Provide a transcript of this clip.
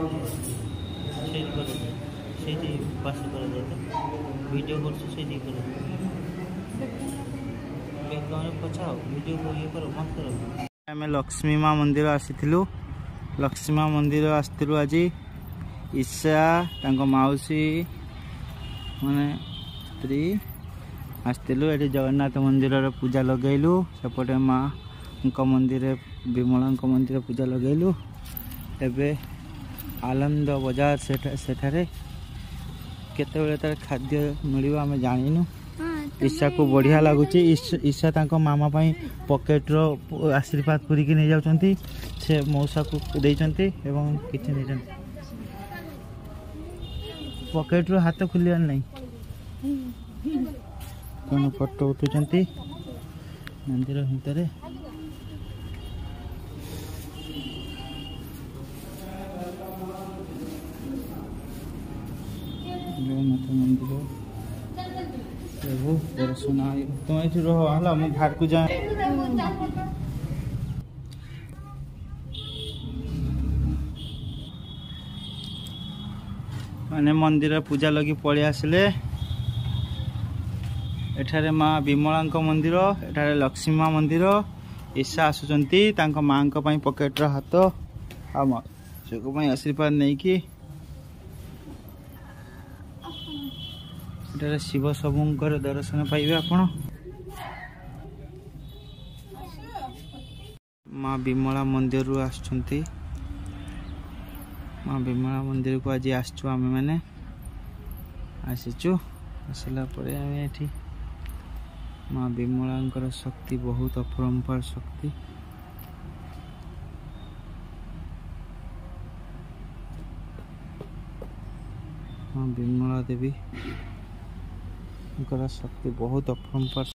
ସେଇଠି କରନ୍ତୁ, ସେଇଠି ପାସ୍ କରାଯାଏ ତ ଭିଡ଼ିଓ କରୁଛୁ ସେଇଠି କର ବ୍ୟାକ୍ଗ୍ରାଉଣ୍ଡରେ ପଚାଅ ଭିଡ଼ିଓ ଇଏ କର ବନ୍ଦ କର। ଆମେ ଲକ୍ଷ୍ମୀ ମା ମନ୍ଦିର ଆସିଥିଲୁ। ଲକ୍ଷ୍ମୀ ମା ମନ୍ଦିର ଆସିଥିଲୁ ଆଜି। ଈଶା ତାଙ୍କ ମାଉସୀ ମାନେ ସ୍ତ୍ରୀ ଆସିଥିଲୁ। ଏଠି ଜଗନ୍ନାଥ ମନ୍ଦିରର ପୂଜା ଲଗେଇଲୁ। ସେପଟେ ମାଙ୍କ ମନ୍ଦିର ବିମଳାଙ୍କ ମନ୍ଦିର ପୂଜା ଲଗେଇଲୁ। ଏବେ ଆନନ୍ଦ ବଜାର ସେଠାରେ କେତେବେଳେ ତାର ଖାଦ୍ୟ ମିଳିବ ଆମେ ଜାଣିନୁ। ଈଶାକୁ ବଢ଼ିଆ ଲାଗୁଛି। ଈଶା ତାଙ୍କ ମାମା ପାଇଁ ପକେଟର ଆଶୀର୍ବାଦ କରିକି ନେଇଯାଉଛନ୍ତି। ସେ ମଉସାକୁ ଦେଇଛନ୍ତି ଏବଂ କିଛି ନେଇଛନ୍ତି। ପକେଟରୁ ହାତ ଖୋଲିବାର ନାହିଁ। କ'ଣ ଫଟୋ ଉଠୁଛନ୍ତି ମନ୍ଦିର ଭିତରେ। ଜଗନ୍ନାଥ ମନ୍ଦିର ପ୍ରଭୁ ଦର୍ଶନ। ତୁମେ ଏଠି ରହ ହେଲା, ମୁଁ ବାହାରକୁ ଯାଏ। ମାନେ ମନ୍ଦିର ପୂଜା ଲାଗି ପଳେଇ ଆସିଲେ। ଏଠାରେ ମା ବିମଳାଙ୍କ ମନ୍ଦିର, ଏଠାରେ ଲକ୍ଷ୍ମୀ ମା ମନ୍ଦିର। ଈଶା ଆସୁଛନ୍ତି ତାଙ୍କ ମାଙ୍କ ପାଇଁ ପକେଟର ହାତ ଆଉ ମାଙ୍କ ପାଇଁ ଆଶୀର୍ବାଦ ନେଇକି। ଏଠାରେ ଶିବ ସବୁଙ୍କର ଦର୍ଶନ ପାଇବେ ଆପଣ। ମା ବିମଳା ମନ୍ଦିରରୁ ଆସୁଛନ୍ତି। ମା ବିମଳା ମନ୍ଦିରକୁ ଆଜି ଆସିଛୁ ଆମେ ମାନେ। ଆସିଛୁ, ଆସିଲା ପରେ ଆମେ ଏଠି ମା ବିମଳାଙ୍କର ଶକ୍ତି ବହୁତ ଅପରମ୍ପାର ଶକ୍ତି। ମା ବିମଳା ଦେବୀଙ୍କର ଶକ୍ତି ବହୁତ ଅପରମ୍ପାର।